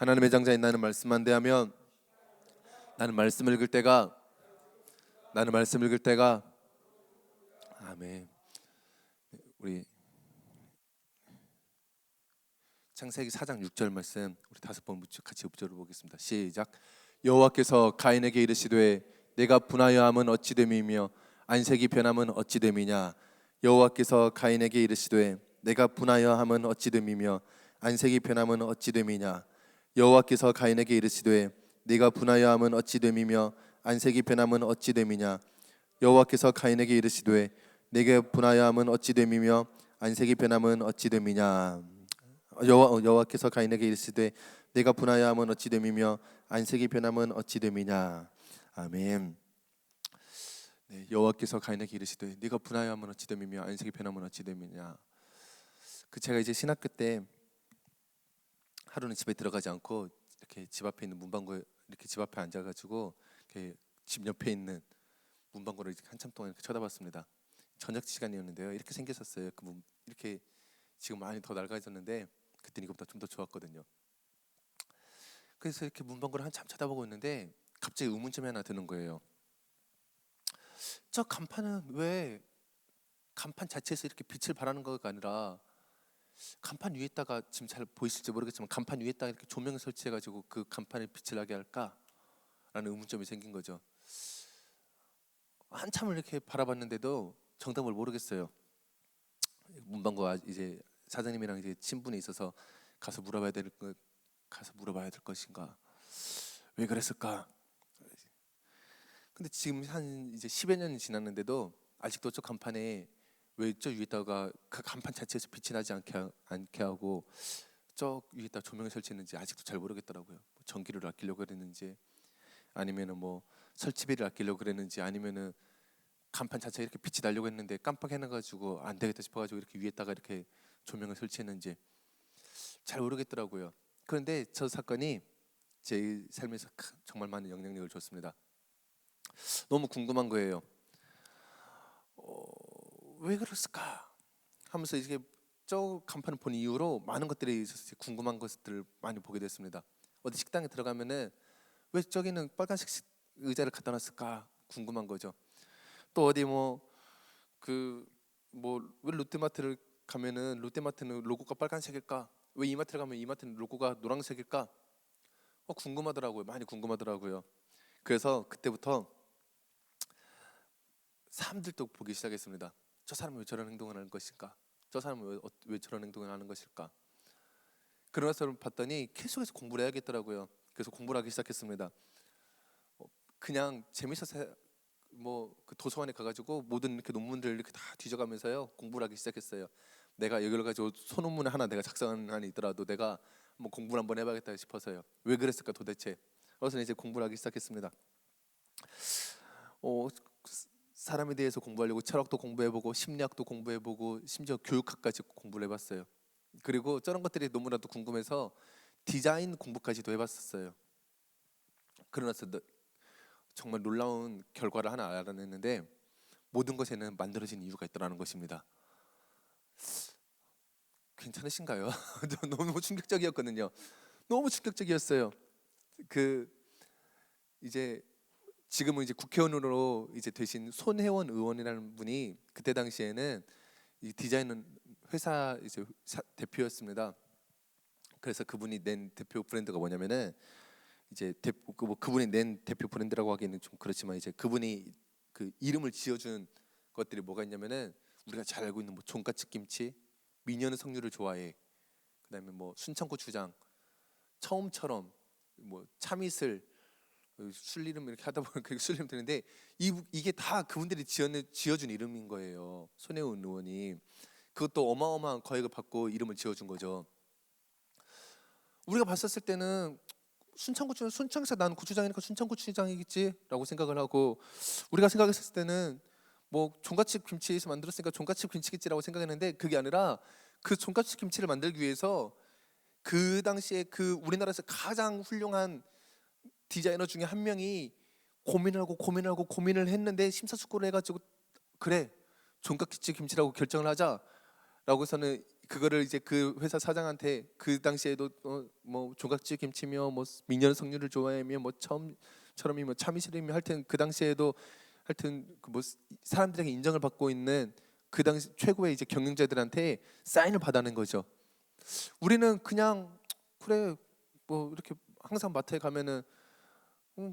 하나님의 장자인 나는 말씀만 대하면 나는 말씀 읽을 때가 아멘. 우리 창세기 4장 6절 말씀 우리 5번 같이 읊조려 보겠습니다. 시작. 여호와께서 가인에게 이르시되 내가 분하여 함은 어찌 됨이며 안색이 변함은 어찌 됨이냐. 여호와께서 가인에게 이르시되 내가 분하여 함은 어찌 됨이며 안색이 변함은 어찌 됨이냐. 여호와께서 가인에게 이르시되 네가 분하여 함은 어찌 됨이며 안색이 변함은 어찌 됨이냐. 여호와께서 가인에게 이르시되 네가 분하여 함은 어찌 됨이며 안색이 변함은 어찌 됨이냐. 여호와께서 가인에게 이르시되 네가 분하여 함은 어찌 됨이며 안색이 변함은 어찌 됨이냐. 아멘. 네, 여호와께서 가인에게 이르시되 네가 분하여 함은 어찌 됨이며 안색이 변함은 어찌 됨이냐. 제가 이제 신학교 때 하루는 집에 들어가지 않고 이렇게 집 앞에 있는 문방구에 이렇게 집 앞에 앉아가지고 이렇게 집 옆에 있는 문방구를 한참 동안 이렇게 쳐다봤습니다. 저녁 시간이었는데요. 이렇게 생겼었어요. 이렇게 지금 많이 더 낡아졌는데 그때는 이거보다 좀 더 좋았거든요. 그래서 이렇게 문방구를 한참 쳐다보고 있는데 갑자기 의문점이 하나 드는 거예요. 저 간판은 왜 간판 자체에서 이렇게 빛을 발하는 거가 아니라 간판 위에다가 지금 잘 보이실지 모르겠지만 간판 위에다가 이렇게 조명을 설치해가지고 그 간판에 빛을 나게 할까라는 의문점이 생긴 거죠. 한참을 이렇게 바라봤는데도 정답을 모르겠어요. 문방구 이제 사장님이랑 이제 친분이 있어서 가서 물어봐야 될 것인가? 왜 그랬을까? 근데 지금 한 이제 10여 년이 지났는데도 아직도 저 간판에 왜 저 위에다가 그 간판 자체에서 빛이 나지 않게 하고 저 위에다 조명을 설치했는지 아직도 잘 모르겠더라고요. 전기를 아끼려고 그랬는지 아니면은 뭐 설치비를 아끼려고 그랬는지 아니면은 간판 자체에 이렇게 빛이 나려고 했는데 깜빡해놔가지고 안 되겠다 싶어가지고 이렇게 위에다가 이렇게 조명을 설치했는지 잘 모르겠더라고요. 그런데 저 사건이 제 삶에서 정말 많은 영향력을 줬습니다. 너무 궁금한 거예요. 왜 그랬을까 하면서 이게 저 간판을 본 이후로 많은 것들에 있어서 궁금한 것들을 많이 보게 됐습니다. 어디 식당에 들어가면은 왜 저기는 빨간색 의자를 갖다 놨을까 궁금한 거죠. 또 어디 왜 롯데마트를 가면은 롯데마트는 로고가 빨간색일까? 왜 이마트를 가면 이마트는 로고가 노란색일까? 궁금하더라고요. 많이 궁금하더라고요. 그래서 그때부터 사람들도 보기 시작했습니다. 저 사람은 왜 저런 행동을 하는 것일까? 저 사람은 왜 저런 행동을 하는 것일까? 그러면서 봤더니 계속해서 공부를 해야겠더라고요. 그래서 공부를 하기 시작했습니다. 그냥 재밌어서 그 도서관에 가가지고 모든 이렇게 논문들 이렇게 다 뒤져가면서요 공부를 하기 시작했어요. 내가 이걸 가지고 소논문 하나 내가 작성하는 한이 있더라도 내가 공부를 한번 해봐야겠다 싶어서요. 왜 그랬을까 도대체? 그래서 이제 공부를 하기 시작했습니다. 사람에 대해서 공부하려고 철학도 공부해보고 심리학도 공부해보고 심지어 교육학까지 공부를 해봤어요. 그리고 저런 것들이 너무나도 궁금해서 디자인 공부까지도 해봤었어요. 그러면서 정말 놀라운 결과를 하나 알아냈는데 모든 것에는 만들어진 이유가 있다는 것입니다. 괜찮으신가요? 너무 충격적이었거든요. 너무 충격적이었어요. 이제 지금은 이제 국회의원으로 이제 되신 손혜원 의원이라는 분이 그때 당시에는 이 디자인 회사 이제 대표였습니다. 그래서 그분이 낸 대표 브랜드가 뭐냐면은 이제 그분이 낸 대표 브랜드라고 하기는 좀 그렇지만 이제 그분이 그 이름을 지어준 것들이 뭐가 있냐면은 우리가 잘 알고 있는 종갓집 김치, 미녀는 석류를 좋아해, 그다음에 순천고추장, 처음처럼, 참이슬, 술 이름 이렇게 하다 보면 그 술 이름 되는데 이게 다 그분들이 지어준 이름인 거예요. 손혜원 의원이 그것도 어마어마한 거액을 받고 이름을 지어준 거죠. 우리가 봤었을 때는 순천고추장, 순천에서 난 고추장이니까 순천고추장이겠지라고 생각을 하고, 우리가 생각했을 때는 종갓집 김치에서 만들었으니까 종갓집 김치겠지라고 생각했는데 그게 아니라 그 종갓집 김치를 만들기 위해서 그 당시에 그 우리나라에서 가장 훌륭한 디자이너 중에 한 명이 고민을 했는데 심사숙고를 해가지고 그래 종갓집 김치라고 결정을 하자라고 해서는 그거를 이제 그 회사 사장한테 그 당시에도 뭐 조각지 김치며 뭐 민년 석류를 좋아하며 뭐 처음처럼이 뭐 참이슬이며 하여튼 그 당시에도 하여튼 그 뭐 사람들에게 인정을 받고 있는 그 당시 최고의 이제 경영자들한테 사인을 받아낸 거죠. 우리는 그냥 그래 뭐 이렇게 항상 마트에 가면은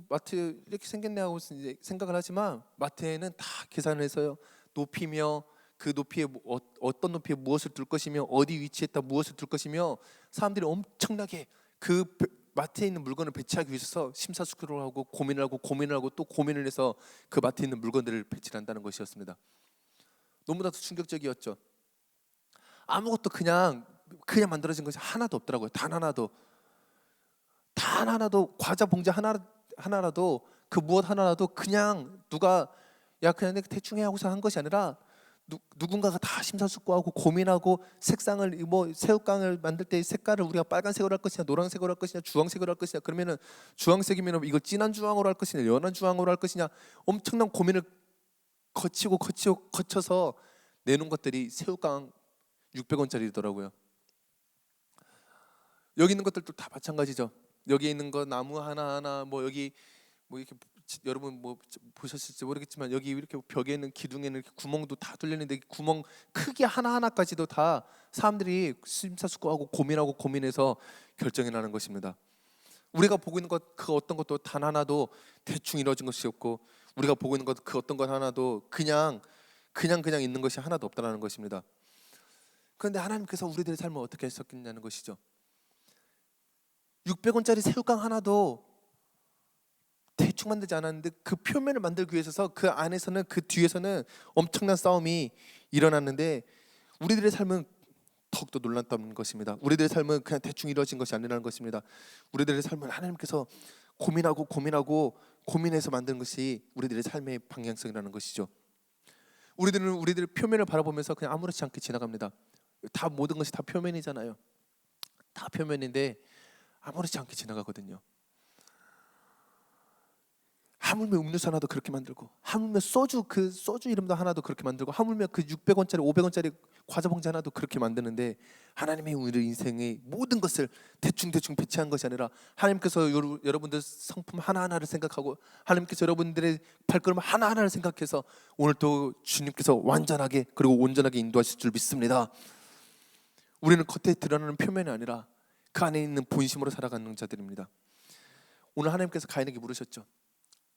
마트 이렇게 생겼네 하고 이제 생각을 하지만 마트에는 다 계산을 해서요. 높이며 그 높이에 어떤 높이에 무엇을 둘 것이며 어디 위치에다 무엇을 둘 것이며 사람들이 엄청나게 그 마트에 있는 물건을 배치하기 위해서 심사숙고를 하고 고민을 하고 고민을 하고 또 고민을 해서 그 마트에 있는 물건들을 배치를 한다는 것이었습니다. 너무나도 충격적이었죠. 아무것도 그냥 만들어진 것이 하나도 없더라고요. 단 하나도 과자 봉지 하나라도 그 무엇 하나라도 그냥 누가 야 그냥 내가 대충 해 하고서 한 것이 아니라 누군가가 다 심사숙고하고 고민하고 색상을 뭐 새우깡을 만들 때 색깔을 우리가 빨간색으로 할 것이냐 노란색으로 할 것이냐 주황색으로 할 것이냐 그러면은 주황색이면 이걸 진한 주황으로 할 것이냐 연한 주황으로 할 것이냐 엄청난 고민을 거쳐서 내놓은 것들이 새우깡 600원짜리더라고요. 여기 있는 것들도 다 마찬가지죠. 여기 있는 거 나무 하나하나 뭐 여기 뭐 이렇게 여러분 뭐 보셨을지 모르겠지만 여기 이렇게 벽에 있는 기둥에는 이렇게 구멍도 다 뚫렸는데 구멍 크기 하나하나까지도 다 사람들이 심사숙고하고 고민하고 고민해서 결정이 나는 것입니다. 우리가 보고 있는 것 그 어떤 것도 단 하나도 대충 이루어진 것이 없고 우리가 보고 있는 것 그 어떤 것 하나도 그냥 있는 것이 하나도 없다는 것입니다. 그런데 하나님께서 우리들의 삶을 어떻게 하셨겠냐는 것이죠. 600원짜리 새우깡 하나도 대충 만들지 않았는데 그 표면을 만들기 위해서 그 안에서는 그 뒤에서는 엄청난 싸움이 일어났는데 우리들의 삶은 더욱더 놀랐다는 것입니다. 우리들의 삶은 그냥 대충 이루어진 것이 아니라는 것입니다. 우리들의 삶은 하나님께서 고민해서 만든 것이 우리들의 삶의 방향성이라는 것이죠. 우리들은 우리들의 표면을 바라보면서 그냥 아무렇지 않게 지나갑니다. 다 모든 것이 다 표면이잖아요. 다 표면인데 아무렇지 않게 지나가거든요. 하물며 음료수 하나도 그렇게 만들고 하물며 소주 이름도 하나도 그렇게 만들고 하물며 그 600원짜리 500원짜리 과자 봉지 하나도 그렇게 만드는데 하나님의 우리 인생의 모든 것을 대충 배치한 것이 아니라 하나님께서 여러분들 성품 하나하나를 생각하고 하나님께서 여러분들의 발걸음 하나하나를 생각해서 오늘 또 주님께서 완전하게 그리고 온전하게 인도하실 줄 믿습니다. 우리는 겉에 드러나는 표면이 아니라 그 안에 있는 본심으로 살아가는 자들입니다. 오늘 하나님께서 가인에게 물으셨죠.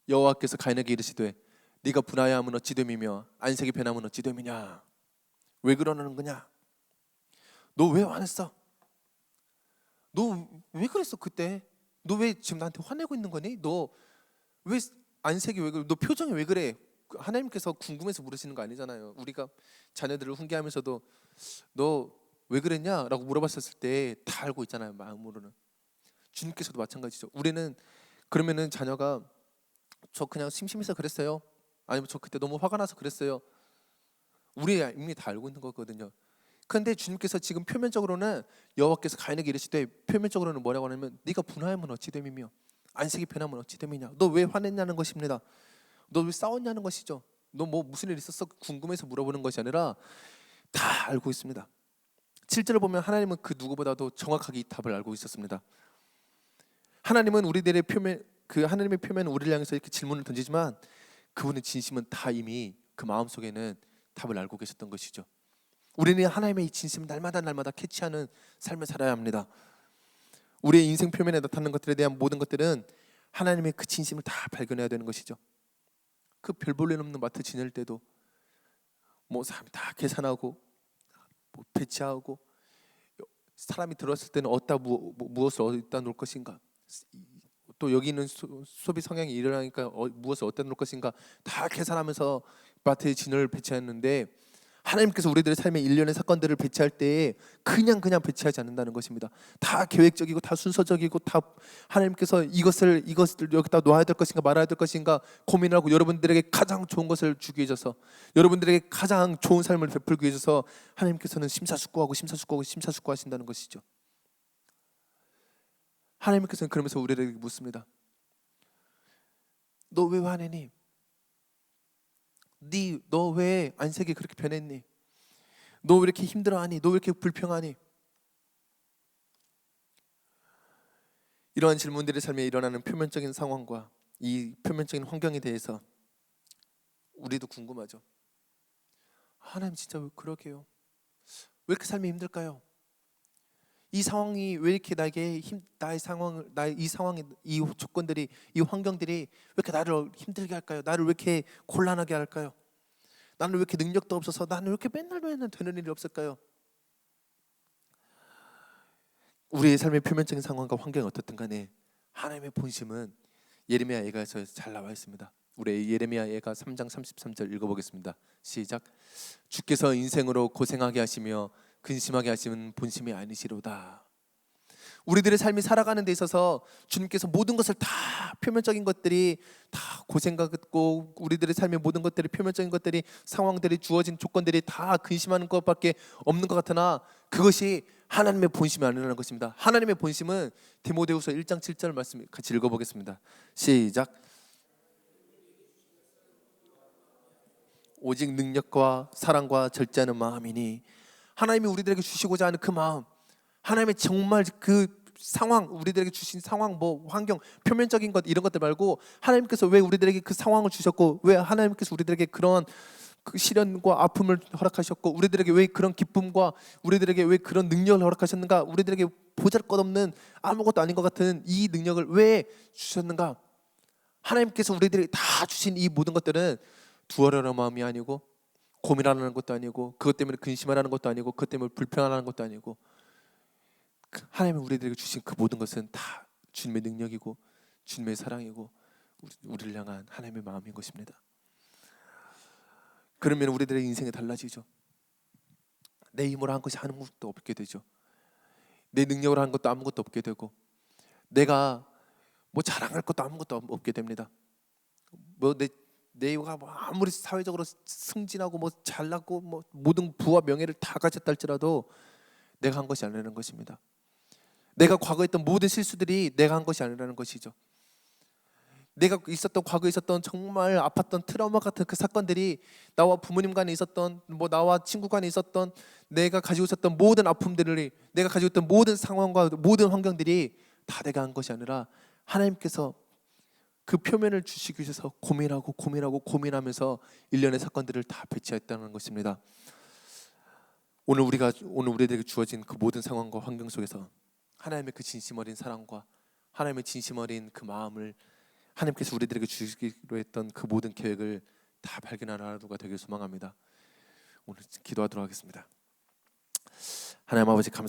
여호와께서 가인에게 이르시되 네가 분하여함은 어찌 됨이며 안색이 변함은 어찌 됨이냐. 왜 그러는 거냐? 너 왜 화냈어? 너 왜 그랬어 그때? 너 왜 지금 나한테 화내고 있는 거니? 너 왜 안색이 왜 그래? 너 표정이 왜 그래? 하나님께서 궁금해서 물으시는 거 아니잖아요. 우리가 자녀들을 훈계하면서도 너 왜 그랬냐? 라고 물어봤었을 때 다 알고 있잖아요. 마음으로는. 주님께서도 마찬가지죠. 우리는 그러면은 자녀가 저 그냥 심심해서 그랬어요. 아니면 저 그때 너무 화가 나서 그랬어요. 우리 이미 다 알고 있는 거거든요. 그런데 주님께서 지금 표면적으로는 여호와께서 가인에게 이르시되 표면적으로는 뭐라고 하냐면 네가 분하면 어찌 됨이며 안색이 변하면 어찌 됨이냐. 너 왜 화냈냐는 것입니다. 너 왜 싸웠냐는 것이죠. 너 뭐 무슨 일 있었어? 궁금해서 물어보는 것이 아니라 다 알고 있습니다. 7절을 보면 하나님은 그 누구보다도 정확하게 이 답을 알고 있었습니다. 하나님은 우리들의 표면 그 하나님의 표면은 우리를 향해서 이렇게 질문을 던지지만 그분의 진심은 다 이미 그 마음속에는 답을 알고 계셨던 것이죠. 우리는 하나님의 이 진심을 날마다 캐치하는 삶을 살아야 합니다. 우리의 인생 표면에 나타나는 것들에 대한 모든 것들은 하나님의 그 진심을 다 발견해야 되는 것이죠. 그 별 볼 일 없는 마트 지낼 때도 뭐 사람이 다 계산하고 뭐 배치하고 사람이 들어왔을 때는 무엇을 어디다 놓을 것인가, 또 여기 있는 소비 성향이 일어나니까 무엇을 어디다 놓을 것인가 다 계산하면서 마트에 진을 배치했는데 하나님께서 우리들의 삶의 일련의 사건들을 배치할 때 그냥 배치하지 않는다는 것입니다. 다 계획적이고 다 순서적이고 다 하나님께서 이것을 여기다 놓아야 될 것인가 말아야 될 것인가 고민하고 여러분들에게 가장 좋은 것을 주기 위해서 여러분들에게 가장 좋은 삶을 베풀기 위해서 하나님께서는 심사숙고하신다는 것이죠. 하나님께서는 그러면서 우리에게 묻습니다. 너 왜 화내니? 너 왜 안색이 그렇게 변했니? 너 왜 이렇게 힘들어하니? 너 왜 이렇게 불평하니? 이러한 질문들이 삶에 일어나는 표면적인 상황과 이 표면적인 환경에 대해서 우리도 궁금하죠. 하나님 진짜 왜 그러게요? 왜 이렇게 삶이 힘들까요? 이 상황이 왜 이렇게 나의 상황을, 나의 이 상황이, 이 조건들이, 이 환경들이 왜 이렇게 나를 힘들게 할까요? 나를 왜 이렇게 곤란하게 할까요? 나는 왜 이렇게 능력도 없어서 나는 왜 이렇게 맨날 되는 일이 없을까요? 우리의 삶의 표면적인 상황과 환경이 어떻든 간에 하나님의 본심은 예레미야 예가에서 잘 나와 있습니다. 우리 예레미야 예가 3장 33절 읽어보겠습니다. 시작. 주께서 인생으로 고생하게 하시며 근심하게 하시는 본심이 아니시로다. 우리들의 삶이 살아가는 데 있어서 주님께서 모든 것을 다 표면적인 것들이 다 고생 같고 우리들의 삶의 모든 것들이 표면적인 것들이 상황들이 주어진 조건들이 다 근심하는 것밖에 없는 것 같으나 그것이 하나님의 본심이 아니라는 것입니다. 하나님의 본심은 디모데후서 1장 7절 말씀 같이 읽어보겠습니다. 시작. 오직 능력과 사랑과 절제하는 마음이니 하나님이 우리들에게 주시고자 하는 그 마음, 하나님의 정말 그 상황, 우리들에게 주신 상황, 뭐 환경, 표면적인 것 이런 것들 말고 하나님께서 왜 우리들에게 그 상황을 주셨고 왜 하나님께서 우리들에게 그런 그 시련과 아픔을 허락하셨고 우리들에게 왜 그런 기쁨과 우리들에게 왜 그런 능력을 허락하셨는가? 우리들에게 보잘것없는 아무것도 아닌 것 같은 이 능력을 왜 주셨는가? 하나님께서 우리들에게 다 주신 이 모든 것들은 두어려는 마음이 아니고 고민하는 것도 아니고 그것 때문에 근심하는 것도 아니고 그것 때문에 불평하는 것도 아니고 하나님이 우리들에게 주신 그 모든 것은 다 주님의 능력이고 주님의 사랑이고 우리를 향한 하나님의 마음인 것입니다. 그러면 우리들의 인생이 달라지죠. 내 힘으로 한 것이 아무것도 없게 되죠. 내 능력으로 한 것도 아무것도 없게 되고 내가 뭐 자랑할 것도 아무것도 없게 됩니다. 내가 뭐 아무리 사회적으로 승진하고 뭐 잘나고 뭐 모든 부와 명예를 다 가졌다 할지라도 내가 한 것이 아니라는 것입니다. 내가 과거에 했던 모든 실수들이 내가 한 것이 아니라는 것이죠. 내가 과거에 있었던 정말 아팠던 트라우마 같은 그 사건들이 나와 부모님 간에 있었던 뭐 나와 친구 간에 있었던 내가 가지고 있었던 모든 아픔들이 내가 가지고 있던 모든 상황과 모든 환경들이 다 내가 한 것이 아니라 하나님께서 그 표면을 주시기 위해서 고민하면서 일련의 사건들을 다 배치했다는 것입니다. 오늘 우리들에게 주어진 그 모든 상황과 환경 속에서 하나님의 그 진심 어린 사랑과 하나님의 진심 어린 그 마음을 하나님께서 우리들에게 주시기로 했던 그 모든 계획을 다 발견하는 하루가 되길 소망합니다. 오늘 기도하도록 하겠습니다. 하나님 아버지 감사합니다.